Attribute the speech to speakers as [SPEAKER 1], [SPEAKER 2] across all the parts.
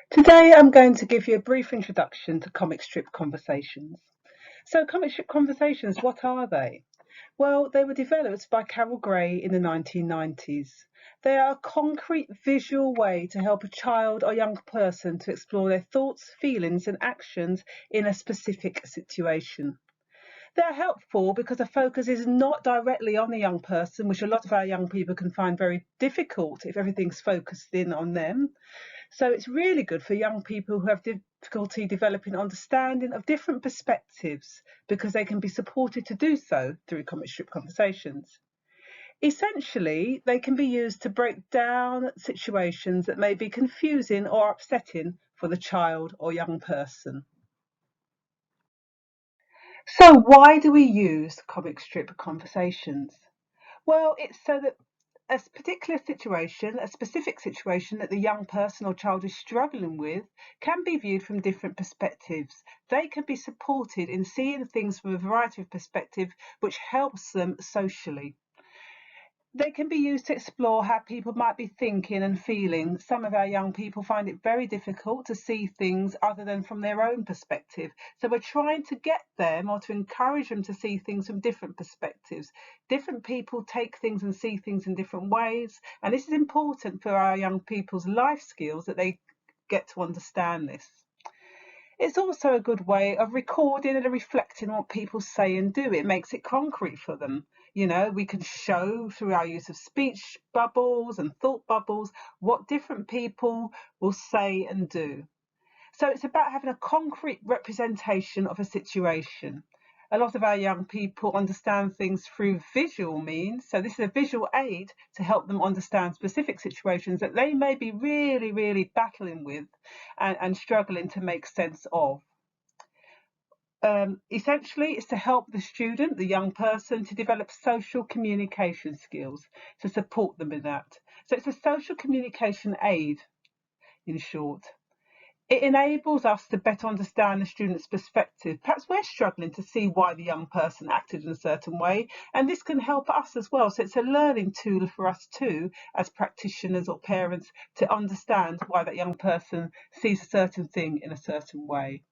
[SPEAKER 1] Today I'm going to give you a brief introduction to comic strip conversations. So comic strip conversations, what are they? Well, they were developed by Carol Gray in the 1990s. They are a concrete visual way to help a child or young person to explore their thoughts, feelings and actions in a specific situation. They're helpful because the focus is not directly on the young person, which a lot of our young people can find very difficult if everything's focused in on them. So it's really good for young people who have difficulty developing understanding of different perspectives because they can be supported to do so through comic strip conversations. Essentially, they can be used to break down situations that may be confusing or upsetting for the child or young person. So why do we use comic strip conversations? Well, it's so that a particular situation, a specific situation that the young person or child is struggling with can be viewed from different perspectives. They can be supported in seeing things from a variety of perspectives, which helps them socially. They can be used to explore how people might be thinking and feeling. Some of our young people find it very difficult to see things other than from their own perspective. So we're trying to get them or to encourage them to see things from different perspectives. Different people take things and see things in different ways. And this is important for our young people's life skills that they get to understand this. It's also a good way of recording and reflecting what people say and do. It makes it concrete for them. We can show through our use of speech bubbles and thought bubbles what different people will say and do. So it's about having a concrete representation of a situation. A lot of our young people understand things through visual means. So this is a visual aid to help them understand specific situations that they may be really, really battling with and struggling to make sense of. Essentially, it's to help the student, the young person, to develop social communication skills, to support them in that. So it's a social communication aid, in short. It enables us to better understand the student's perspective. Perhaps we're struggling to see why the young person acted in a certain way, and this can help us as well. So it's a learning tool for us too, as practitioners or parents, to understand why that young person sees a certain thing in a certain way.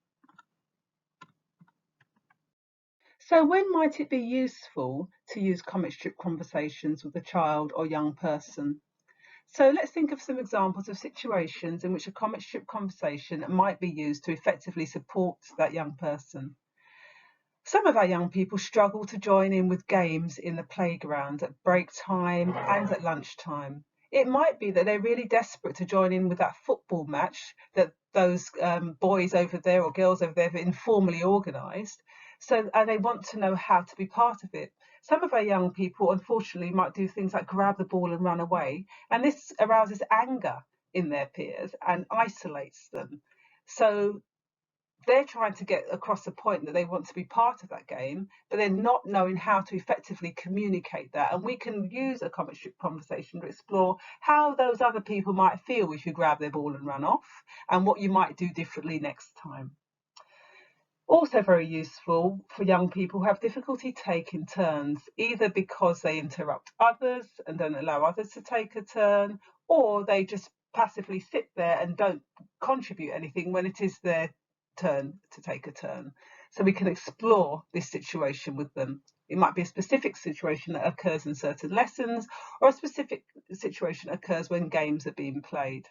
[SPEAKER 1] So when might it be useful to use comic strip conversations with a child or young person? So let's think of some examples of situations in which a comic strip conversation might be used to effectively support that young person. Some of our young people struggle to join in with games in the playground at break time and at lunchtime. It might be that they're really desperate to join in with that football match that those boys over there or girls over there have informally organised. And they want to know how to be part of it. Some of our young people, unfortunately, might do things like grab the ball and run away, and this arouses anger in their peers and isolates them. So they're trying to get across the point that they want to be part of that game, but they're not knowing how to effectively communicate that. And we can use a comic strip conversation to explore how those other people might feel if you grab their ball and run off, and what you might do differently next time. Also very useful for young people who have difficulty taking turns, either because they interrupt others and don't allow others to take a turn, or they just passively sit there and don't contribute anything when it is their turn to take a turn. So we can explore this situation with them. It might be a specific situation that occurs in certain lessons, or a specific situation that occurs when games are being played.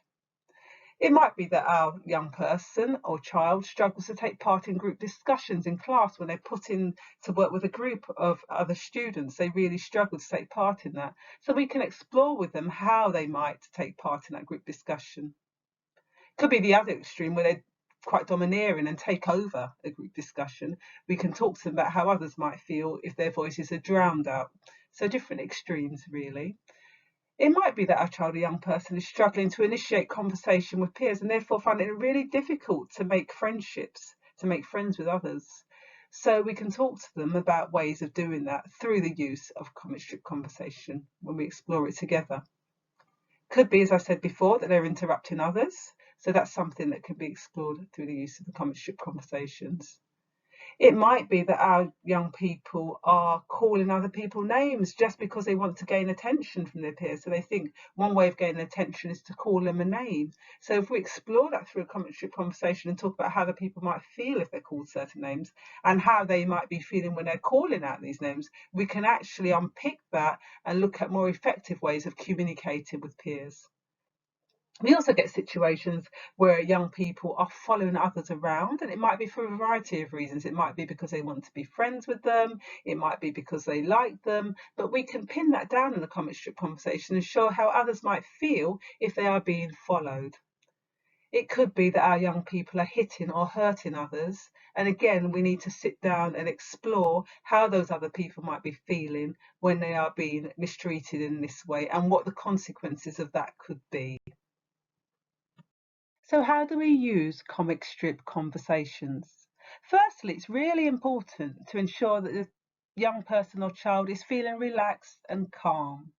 [SPEAKER 1] It might be that our young person or child struggles to take part in group discussions in class when they're put in to work with a group of other students. They really struggle to take part in that. So we can explore with them how they might take part in that group discussion. Could be the other extreme where they're quite domineering and take over a group discussion. We can talk to them about how others might feel if their voices are drowned out. So different extremes, really. It might be that our child or young person is struggling to initiate conversation with peers and therefore finding it really difficult to make friendships, to make friends with others. So we can talk to them about ways of doing that through the use of comic strip conversation when we explore it together. Could be, as I said before, that they're interrupting others. So that's something that can be explored through the use of the comic strip conversations. It might be that our young people are calling other people names just because they want to gain attention from their peers. So they think one way of gaining attention is to call them a name. So if we explore that through a comment strip conversation and talk about how the people might feel if they're called certain names and how they might be feeling when they're calling out these names, we can actually unpick that and look at more effective ways of communicating with peers. We also get situations where young people are following others around, and it might be for a variety of reasons. It might be because they want to be friends with them, it might be because they like them, but we can pin that down in the comment strip conversation and show how others might feel if they are being followed. It could be that our young people are hitting or hurting others, and again, we need to sit down and explore how those other people might be feeling when they are being mistreated in this way and what the consequences of that could be. So how do we use comic strip conversations? Firstly, it's really important to ensure that the young person or child is feeling relaxed and calm.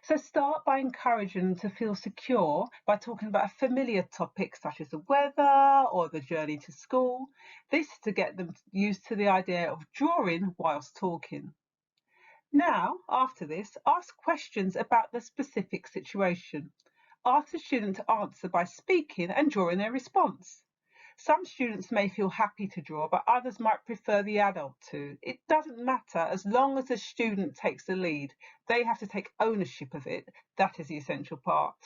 [SPEAKER 1] So start by encouraging them to feel secure by talking about a familiar topic such as the weather or the journey to school. This to get them used to the idea of drawing whilst talking. Now, after this, ask questions about the specific situation. Ask the student to answer by speaking and drawing their response. Some students may feel happy to draw, but others might prefer the adult to. It doesn't matter as long as the student takes the lead. They have to take ownership of it. That is the essential part.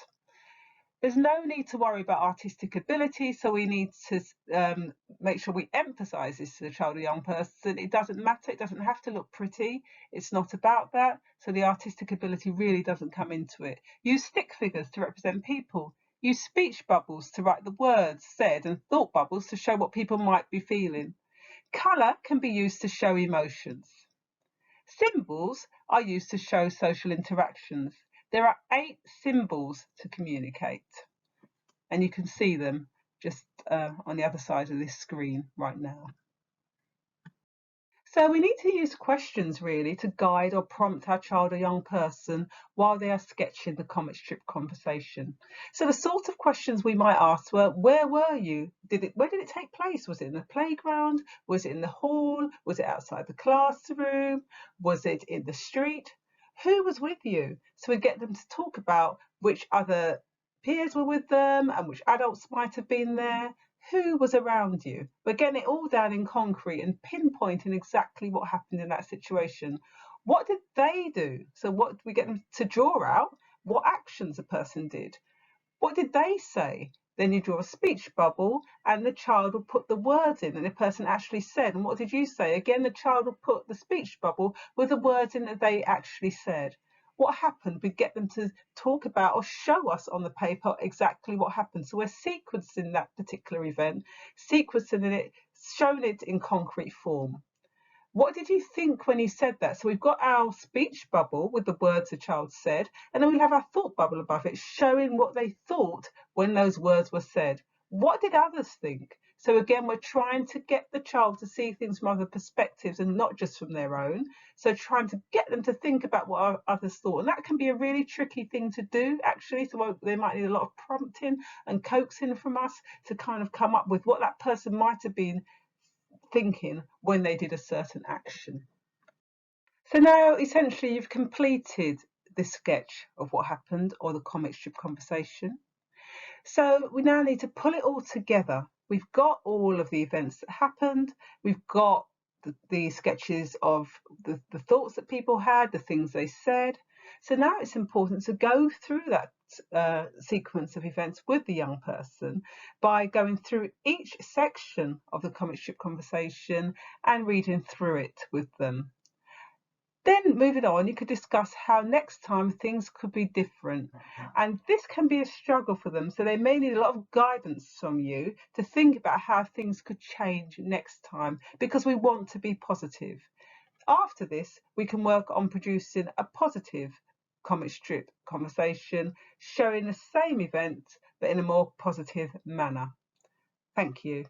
[SPEAKER 1] There's no need to worry about artistic ability, so we need to make sure we emphasise this to the child or young person. It doesn't matter, it doesn't have to look pretty, it's not about that, so the artistic ability really doesn't come into it. Use stick figures to represent people. Use speech bubbles to write the words said and thought bubbles to show what people might be feeling. Colour can be used to show emotions. Symbols are used to show social interactions. There are 8 symbols to communicate, and you can see them just on the other side of this screen right now. So we need to use questions really to guide or prompt our child or young person while they are sketching the comic strip conversation. So the sort of questions we might ask were, where were you? Where did it take place? Was it in the playground? Was it in the hall? Was it outside the classroom? Was it in the street? Who was with you? So we get them to talk about which other peers were with them and which adults might have been there. Who was around you? We're getting it all down in concrete and pinpointing exactly what happened in that situation. What did they do? So what we get them to draw out what actions a person did. What did they say? Then you draw a speech bubble and the child will put the words in that the person actually said. And what did you say? Again, the child will put the speech bubble with the words in that they actually said. What happened? We get them to talk about or show us on the paper exactly what happened. So we're sequencing that particular event, sequencing it, showing it in concrete form. What did you think when you said that? So we've got our speech bubble with the words the child said, and then we have our thought bubble above it showing what they thought when those words were said. What did others think? So again, we're trying to get the child to see things from other perspectives and not just from their own. So trying to get them to think about what others thought. And that can be a really tricky thing to do, actually. So they might need a lot of prompting and coaxing from us to kind of come up with what that person might have been thinking when they did a certain action. So now essentially you've completed this sketch of what happened or the comic strip conversation. So we now need to pull it all together. We've got all of the events that happened. We've got the sketches of the thoughts that people had, the things they said. So now it's important to go through that sequence of events with the young person by going through each section of the comic strip conversation and reading through it with them. Then moving on, you could discuss how next time things could be different. And this can be a struggle for them. So they may need a lot of guidance from you to think about how things could change next time because we want to be positive. After this, we can work on producing a positive comic strip conversation showing the same event but in a more positive manner. Thank you.